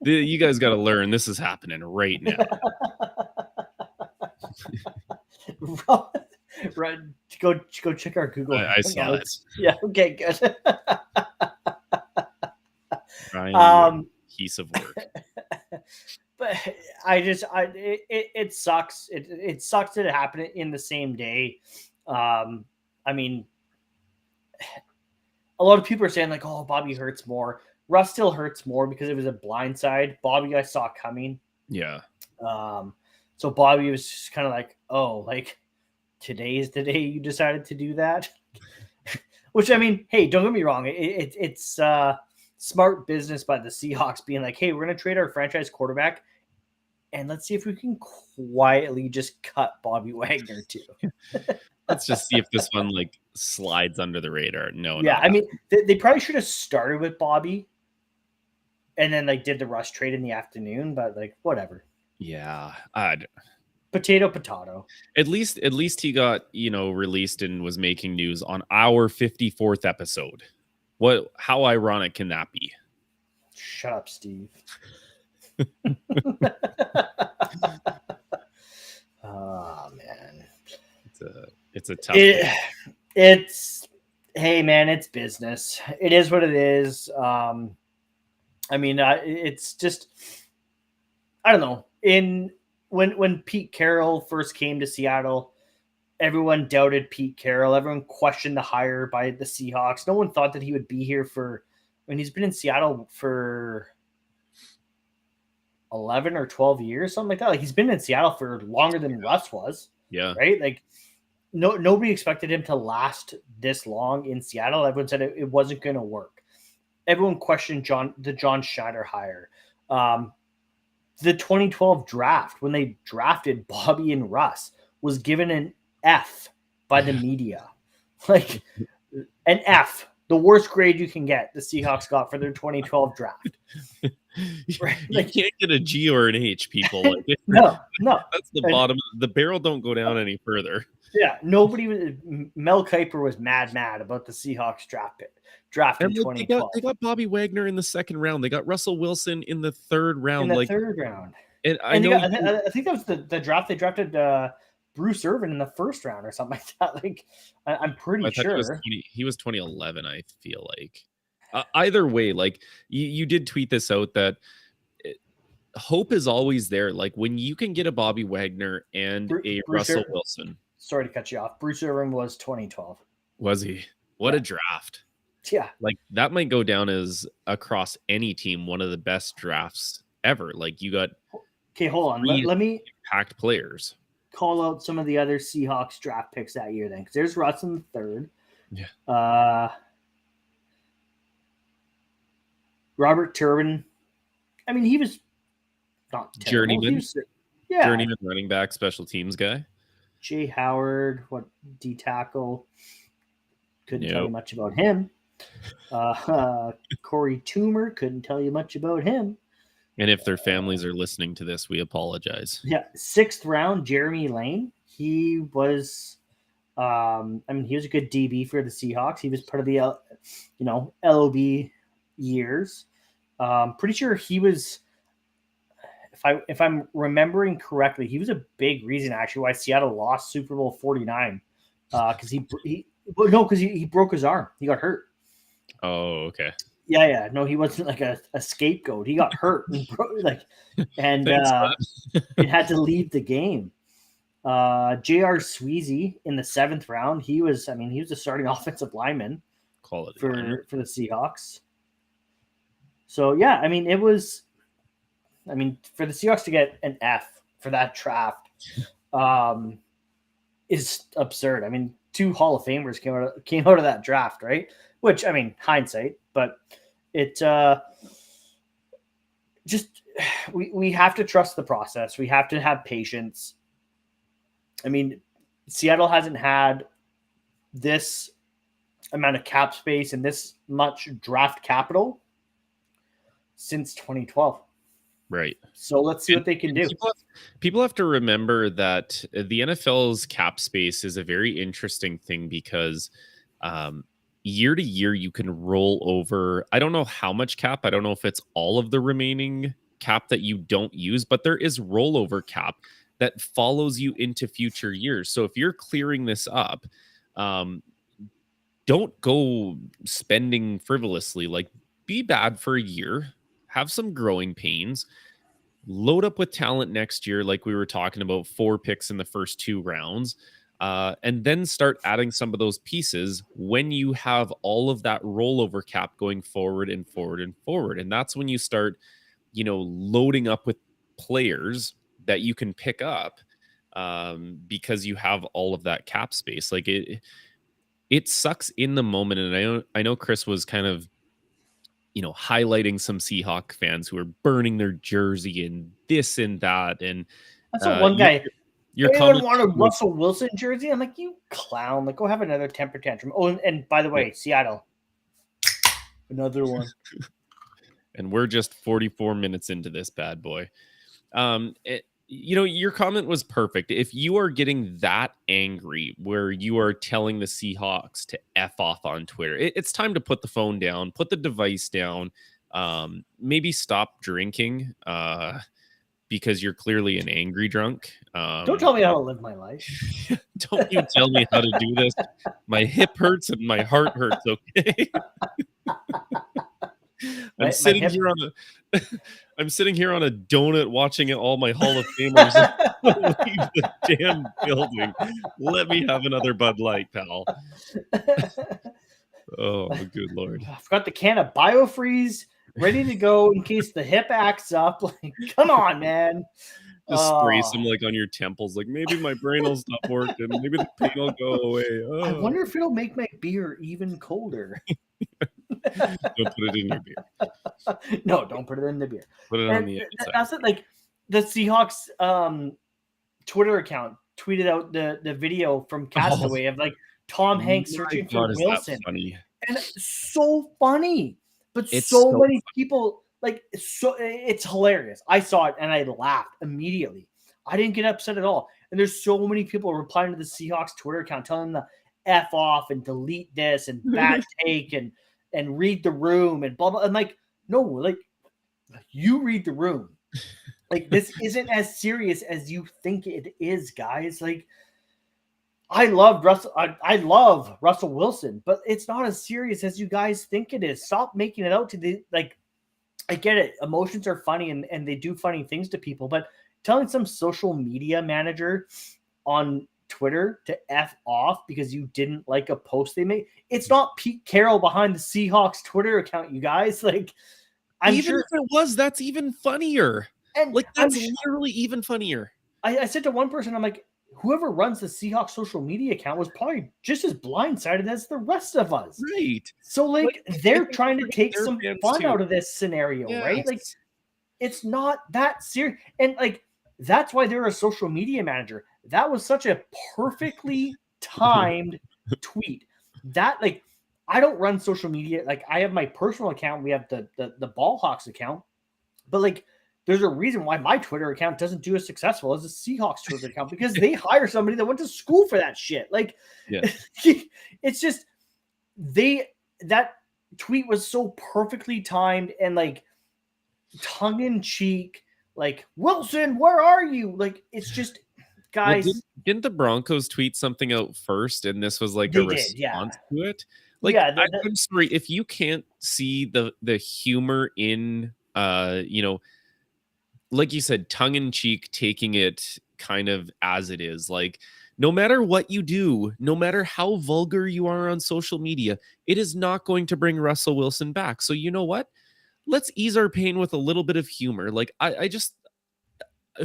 You guys got to learn. This is happening right now. Right. Go check our Google. I saw it. Yeah. Okay. Good. Ryan, piece of work. But it sucks. It sucks that it happened in the same day. I mean, a lot of people are saying like, "Oh, Bobby hurts more." Russ still hurts more because it was a blindside. Bobby, I saw coming. Yeah. So Bobby was just kind of like, "Oh, like today is the day you decided to do that." Which I mean, hey, don't get me wrong. It's smart business by the Seahawks being like, "Hey, we're going to trade our franchise quarterback, and let's see if we can quietly just cut Bobby Wagner too." Let's just see if this one like slides under the radar. No, yeah, I mean, they probably should have started with Bobby, and then like did the Russ trade in the afternoon. But like, whatever. Yeah, potato. At least he got released and was making news on our 54th episode. How ironic can that be? Shut up, Steve. Oh man, it's a tough. Hey man, it's business. It is what it is. I mean, it's just I don't know. when Pete Carroll first came to Seattle, everyone doubted Pete Carroll. Everyone questioned the hire by the Seahawks. No one thought that he would be here for. I mean, he's been in Seattle for 11 or 12 years, something like that. Like, he's been in Seattle for longer than Russ was. Yeah. Right. Like, nobody expected him to last this long in Seattle. Everyone said it wasn't going to work. Everyone questioned the John Schneider hire. The 2012 draft, when they drafted Bobby and Russ, was given an F by the media. Like, an F, the worst grade you can get, the Seahawks got for their 2012 draft. Right? You can't get a G or an H, people. Like, no. That's the bottom. The barrel don't go down any further. Yeah, nobody was. Mel Kiper was mad about the Seahawks draft in 2012. They got Bobby Wagner in the second round. They got Russell Wilson in the third round. In the third round. And I think that was the draft. They drafted Bruce Irvin in the first round or something like that. Like, I'm pretty sure he was 2011. I feel like either way, like you did tweet this out that hope is always there. Like, when you can get a Bobby Wagner and Bruce Russell Wilson. Sorry to cut you off. Bruce Irvin was 2012. Was he? What a draft. Yeah. Like, that might go down as, across any team, one of the best drafts ever. Like, you got. Okay, hold on. Let me packed players. Call out some of the other Seahawks draft picks that year then. Because there's Russ in the third. Yeah. Robert Turbin. I mean, he was not terrible. Journeyman. Journeyman running back, special teams guy. Jay Howard, D tackle. Couldn't tell you much about him. Corey Toomer, couldn't tell you much about him. And if their families are listening to this, we apologize. Yeah, 6th round, Jeremy Lane. He was, he was a good DB for the Seahawks. He was part of the, LOB years. Pretty sure he was. If I'm remembering correctly, he was a big reason actually why Seattle lost Super Bowl 49 because he broke his arm. He got hurt. Oh, okay. Yeah. No, he wasn't like a scapegoat. He got hurt and it had to leave the game. J.R. Sweezy in the 7th round. He was a starting offensive lineman for the Seahawks. So yeah, it was. For the Seahawks to get an F for that draft is absurd. 2 Hall of Famers came out of that draft, right? Which, hindsight, but it just we have to trust the process. We have to have patience. Seattle hasn't had this amount of cap space and this much draft capital since 2012. Right. So let's see what they can do. People have to remember that the NFL's cap space is a very interesting thing because year to year you can roll over. I don't know how much cap. I don't know if it's all of the remaining cap that you don't use, but there is rollover cap that follows you into future years. So if you're clearing this up, don't go spending frivolously. Like, be bad for a year. Have some growing pains, load up with talent next year, like we were talking about, 4 picks in the first 2 rounds, and then start adding some of those pieces when you have all of that rollover cap going forward and forward and forward. And that's when you start, loading up with players that you can pick up because you have all of that cap space. Like, it sucks in the moment. And I know Chris was kind of, highlighting some Seahawk fans who are burning their jersey and this and that. And that's what one guy. Anyone want a Russell Wilson jersey? I'm like, you clown! Like, go have another temper tantrum. Oh, and by the way, Seattle, another one. And we're just 44 minutes into this bad boy. Your comment was perfect. If you are getting that angry where you are telling the Seahawks to F off on Twitter, it's time to put the phone down, put the device down, maybe stop drinking because you're clearly an angry drunk. Don't tell me how to live my life. Don't you tell me how to do this. My hip hurts and my heart hurts, okay? I'm My sitting hip. here on a I'm sitting here on a donut watching all my Hall of Famers leave the damn building. Let me have another Bud Light, pal. Oh, good Lord. I've got the can of Biofreeze ready to go in case the hip acts up. Like, come on, man. Just spray some like on your temples. Like maybe my brain will stop working. Maybe the pain will go away. I Oh. wonder if it'll make my beer even colder. Don't put it in your beer. No, don't put it in the beer. Put it on the inside. That's it. Like the Seahawks Twitter account tweeted out the video from Castaway of like Tom Hanks searching for Wilson. Funny? And it's so funny. But It's so so many people like it's hilarious. I saw it and I laughed immediately. I didn't get upset at all. And there's so many people replying to the Seahawks Twitter account telling them to F off and delete this and bad take and read the room and blah blah. I'm like, no, like you read the room. Like this isn't as serious as you think it is, guys. Like I love Russell Wilson, but it's not as serious as you guys think it is. Stop making it out to the like. I get it. Emotions are funny and they do funny things to people, but telling some social media manager on Twitter to F off because you didn't like a post they made, it's not Pete Carroll behind the Seahawks Twitter account, you guys. Like, I'm even sure if it was, that's even funnier. and like that's literally even funnier. I said to one person, I'm like, whoever runs the Seahawks social media account was probably just as blindsided as the rest of us. Right. So like they're trying to take some fun too. out of this scenario, Yes. right? Like it's not that serious. And like that's why they're a social media manager. That was such a perfectly timed tweet. That like I don't run social media. Like I have my personal account. We have the Ball Hawks account. But like there's a reason why my Twitter account doesn't do as successful as the Seahawks Twitter account because they hire somebody that went to school for that shit. Like, yeah. It's just that tweet was so perfectly timed and like tongue in cheek. Like Wilson, where are you? Like it's just guys. Well, didn't the Broncos tweet something out first, and this was like a response to it? Like, yeah, I'm sorry if you can't see the humor in like you said, tongue in cheek, taking it kind of as it is. Like, no matter what you do, no matter how vulgar you are on social media, it is not going to bring Russell Wilson back. So you know what? Let's ease our pain with a little bit of humor. Like, I just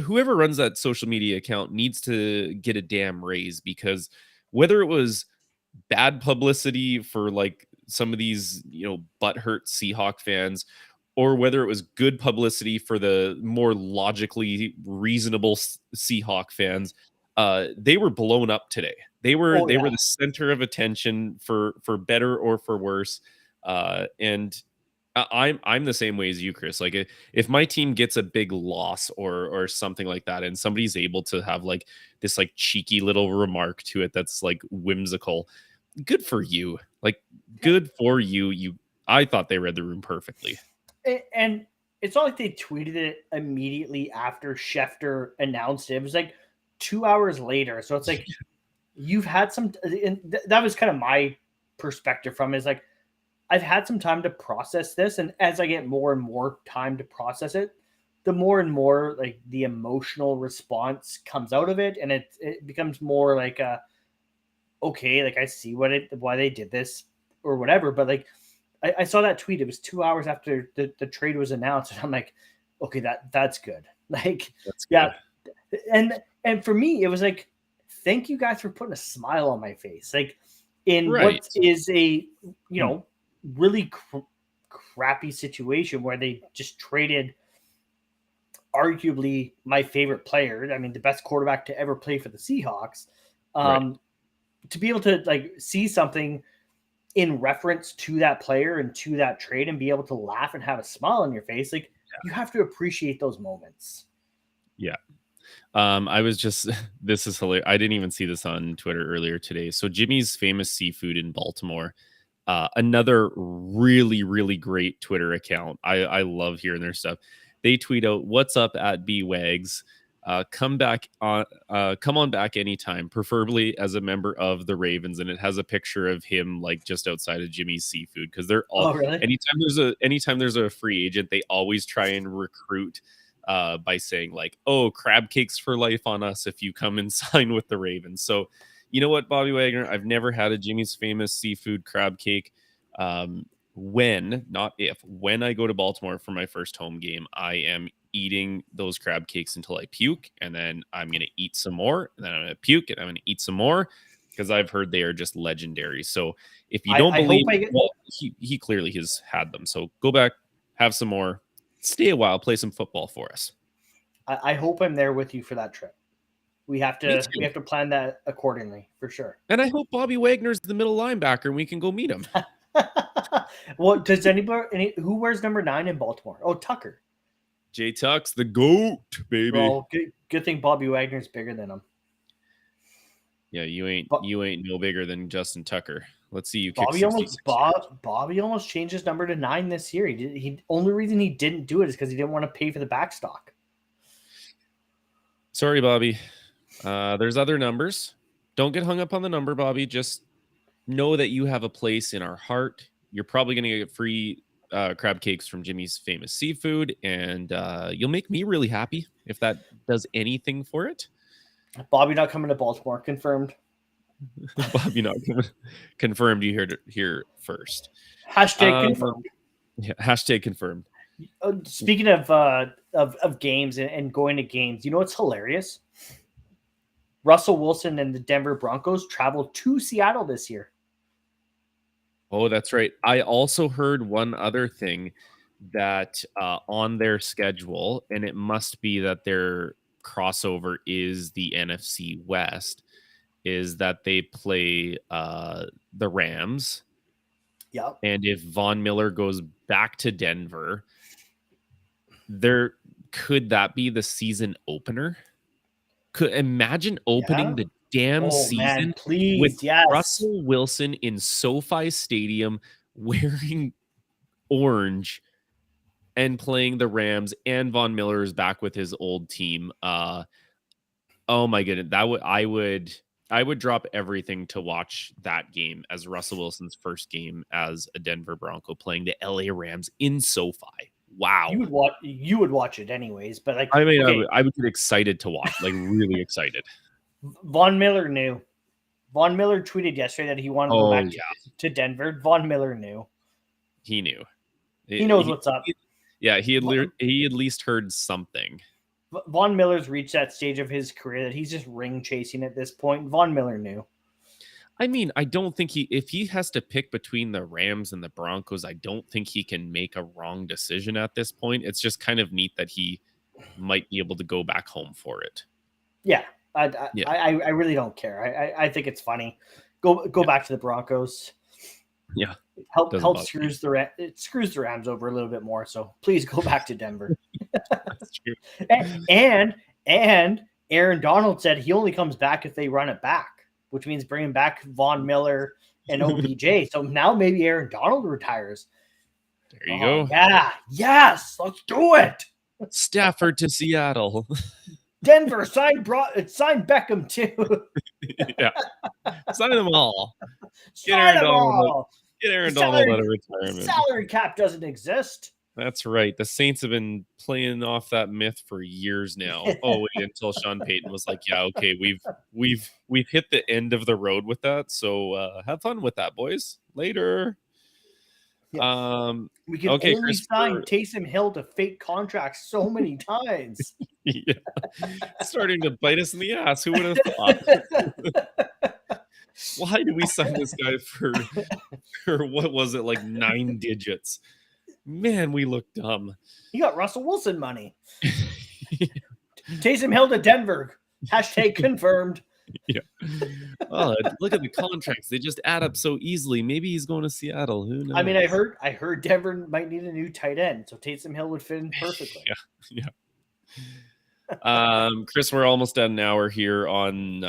whoever runs that social media account needs to get a damn raise, because whether it was bad publicity for like some of these, butthurt Seahawk fans, or whether it was good publicity for the more logically reasonable Seahawk fans, they were blown up today. They were the center of attention for better or for worse. And I'm the same way as you, Chris. Like if my team gets a big loss or something like that, and somebody's able to have like this like cheeky little remark to it that's like whimsical, good for you. Like good for you. I thought they read the room perfectly. And it's not like they tweeted it immediately after Schefter announced it. It was like 2 hours later. So it's like you've had some, and that was kind of my perspective from it, is like I've had some time to process this. And as I get more and more time to process it, the more and more like the emotional response comes out of it. And it becomes more like okay, like I see why they did this or whatever. But like, I saw that tweet. It was 2 hours after the trade was announced, and I'm like, okay, that's good. Like, that's good. Yeah, and for me, it was like, thank you guys for putting a smile on my face. Like, in what is a really crappy situation where they just traded arguably my favorite player. I mean, the best quarterback to ever play for the Seahawks. To be able to like see something in reference to that player and to that trade and be able to laugh and have a smile on your face, like you have to appreciate those moments. Yeah. I was just, this is hilarious. I didn't even see this on Twitter earlier today. So Jimmy's Famous Seafood in Baltimore, another really, really great Twitter account. I love hearing their stuff. They tweet out, "What's up at BWags?" come on back anytime, preferably as a member of the Ravens. And it has a picture of him like just outside of Jimmy's Seafood, because they're all Oh, really? anytime there's a free agent, they always try and recruit by saying like, oh, crab cakes for life on us if you come and sign with the Ravens. So you know what, Bobby Wagner, I've never had a Jimmy's Famous Seafood crab cake. When, not if, when I go to Baltimore for my first home game, I am eating those crab cakes until I puke, and then I'm going to eat some more, and then I'm going to puke, and I'm going to eat some more, because I've heard they are just legendary. So if you don't I hope believe, well, he clearly has had them. So go back, have some more, stay a while, play some football for us. I hope I'm there with you for that trip. We have to plan that accordingly for sure. And I hope Bobby Wagner's the middle linebacker and we can go meet him. Well, does who wears number 9 in Baltimore? Oh, Tucker. J Tuck's the GOAT, baby. Well, good thing Bobby Wagner's bigger than him. Yeah, you ain't no bigger than Justin Tucker. Let's see you kick Bobby almost changed his number to 9 this year. He only reason he didn't do it is because he didn't want to pay for the backstock. Sorry, Bobby. There's other numbers. Don't get hung up on the number, Bobby. Just know that you have a place in our heart. You're probably going to get free crab cakes from Jimmy's Famous Seafood, and you'll make me really happy if that does anything for it. Bobby not coming to Baltimore, confirmed. Bobby not coming. Confirmed. You heard it here first. Hashtag confirmed. Yeah, hashtag confirmed. Speaking of games and going to games, you know what's hilarious? Russell Wilson and the Denver Broncos traveled to Seattle this year. Oh, that's right. I also heard one other thing that on their schedule, and it must be that their crossover is the NFC West, is that they play the Rams. Yep. And if Von Miller goes back to Denver, could that be the season opener? Could imagine opening the damn season, man, please, with Russell Wilson in SoFi Stadium wearing orange and playing the Rams, and Von Miller is back with his old team. Oh my goodness, I would drop everything to watch that game as Russell Wilson's first game as a Denver Bronco playing the LA Rams in SoFi. Wow. You would watch it anyways, but like, I mean, okay. I would get excited to watch, like really excited. Von Miller knew. Von Miller tweeted yesterday that he wanted to go back to Denver. Von Miller knew. He knew. He knows what's up. He at least heard something. Von Miller's reached that stage of his career that he's just ring chasing at this point. Von Miller knew. I mean, I don't think if he has to pick between the Rams and the Broncos, I don't think he can make a wrong decision at this point. It's just kind of neat that he might be able to go back home for it. Yeah. I really don't care. I think it's funny. Go back to the Broncos. Yeah. It screws the Rams over a little bit more. So please go back to Denver. That's true. And Aaron Donald said he only comes back if they run it back, which means bringing back Von Miller and OBJ. So now maybe Aaron Donald retires. There you go. Yeah. Yes. Let's do it. Stafford to Seattle. Denver sign Beckham too. Yeah. Sign them all. Get Aaron Donald out of retirement. Salary cap doesn't exist. That's right. The Saints have been playing off that myth for years now. Oh, wait, until Sean Payton was like, "Yeah, okay, we've hit the end of the road with that. So have fun with that, boys. Later." Yeah. We can only sign Taysom Hill to fake contracts so many times. Yeah, starting to bite us in the ass. Who would have thought? Why do we sign this guy for what was it, like 9 digits? Man, we look dumb. He got Russell Wilson money. Taysom Hill to Denver. Hashtag confirmed. Yeah. Oh, look at the contracts. They just add up so easily. Maybe he's going to Seattle. Who knows? I mean, I heard Denver might need a new tight end, so Taysom Hill would fit in perfectly. Yeah. Chris, we're almost at an hour here on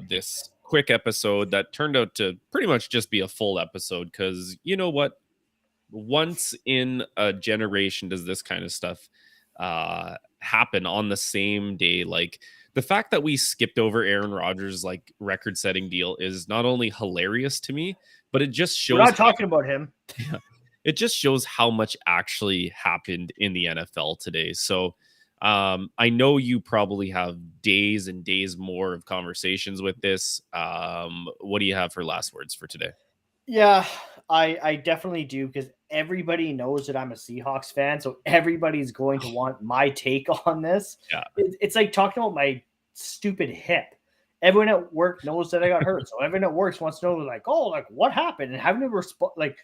this quick episode that turned out to pretty much just be a full episode, because you know what? Once in a generation does this kind of stuff happen on the same day. Like the fact that we skipped over Aaron Rodgers' like record-setting deal is not only hilarious to me, but it just We're shows not talking about him. yeah, it just shows how much actually happened in the NFL today. So I know you probably have days and days more of conversations with this. What do you have for last words for today? Yeah, I definitely do, because everybody knows that I'm a Seahawks fan, so everybody's going to want my take on this. Yeah. It's like talking about my stupid hip. Everyone at work knows that I got hurt, so everyone at work wants to know, like, oh, like what happened, and having to respond, like,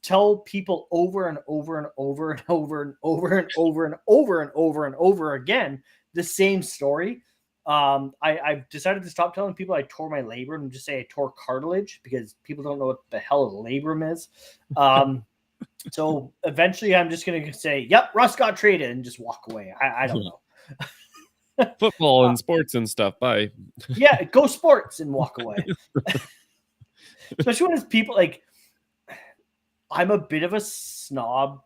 tell people over and over and over and over and over and over and over and over and over again the same story. I've decided to stop telling people I tore my labrum and just say I tore cartilage, because people don't know what the hell a labrum is. So eventually I'm just going to say, yep, Russ got traded, and just walk away. I don't know. Football and sports and stuff. Bye. Yeah, go sports, and walk away. Especially when it's people like, I'm a bit of a snob,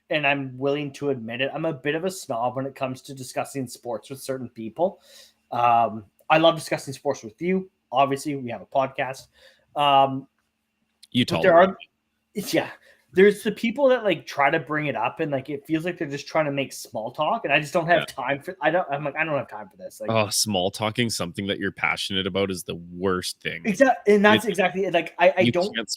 and I'm willing to admit it. I'm a bit of a snob when it comes to discussing sports with certain people. I love discussing sports with you. Obviously, we have a podcast. You But tolerate there's the people that like try to bring it up, and like it feels like they're just trying to make small talk, and I just don't have time for. I don't have time for this. Like, small talking something that you're passionate about is the worst thing. exactly, and that's exactly like I don't can't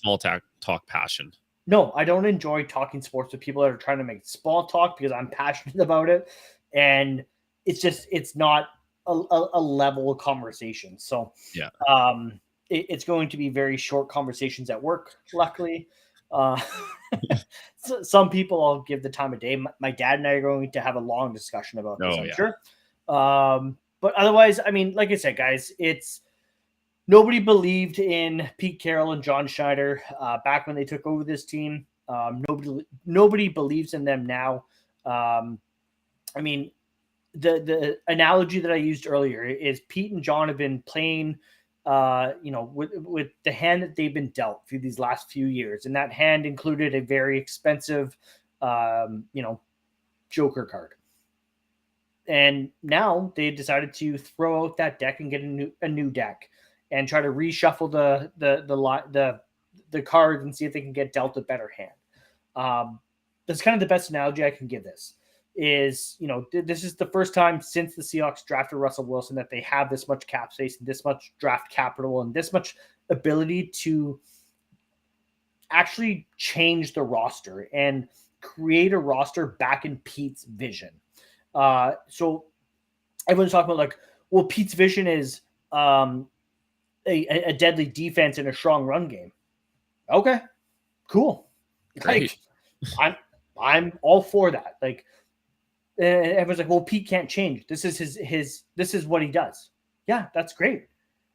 talk passion. No, I don't enjoy talking sports with people that are trying to make small talk, because I'm passionate about it, and it's not a level conversation. So yeah, it's going to be very short conversations at work. Luckily, so some people I'll give the time of day. My dad and I are going to have a long discussion about this, I'm sure. But otherwise, I mean, like I said, guys, nobody believed in Pete Carroll and John Schneider back when they took over this team. Nobody believes in them now. I mean, the analogy that I used earlier is Pete and John have been playing, with the hand that they've been dealt through these last few years, and that hand included a very expensive, Joker card. And now they decided to throw out that deck and get a new deck, and try to reshuffle the cards and see if they can get dealt a better hand. That's kind of the best analogy I can give this. Is, this is the first time since the Seahawks drafted Russell Wilson that they have this much cap space and this much draft capital and this much ability to actually change the roster and create a roster back in Pete's vision. So everyone's talking about like, well, Pete's vision is a deadly defense and a strong run game. Okay, cool. Great. Like, I'm all for that. Like, everyone's like, well, Pete can't change. This is this is what he does. Yeah, that's great.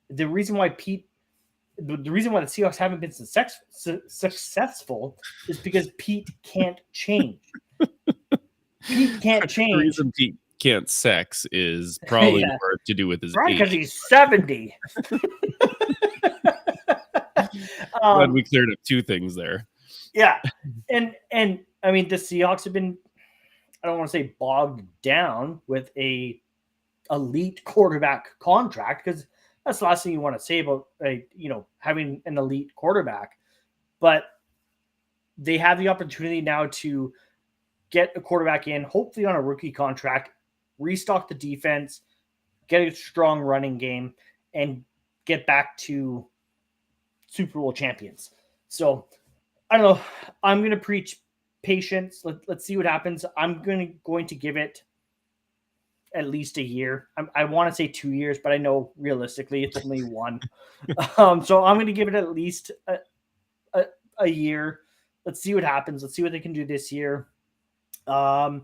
The reason why the Seahawks haven't been successful is because Pete can't change. Pete can't change. The reason Pete can't sex is probably more to do with his age. Because he's 70. Glad we cleared up two things there. Yeah. And I mean, the Seahawks have been, I don't want to say bogged down with a elite quarterback contract, because that's the last thing you want to say about having an elite quarterback. But they have the opportunity now to get a quarterback in, hopefully on a rookie contract, restock the defense, get a strong running game, and get back to Super Bowl champions. So I don't know. I'm going to preach patience. Let's see what happens. I'm going to give it at least a year. I want to say 2 years, but I know realistically it's only one. So I'm going to give it at least a year. Let's see what happens. Let's see what they can do this year. And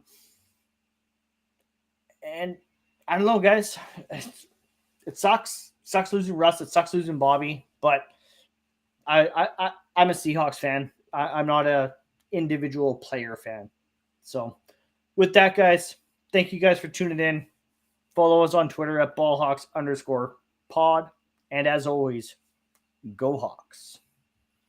I don't know, guys. It sucks. It sucks losing Russ. It sucks losing Bobby. But I'm a Seahawks fan. I'm not a individual player fan. So with that, guys, thank you guys for tuning in. Follow us on Twitter at ballhawks_pod. And as always, go Hawks.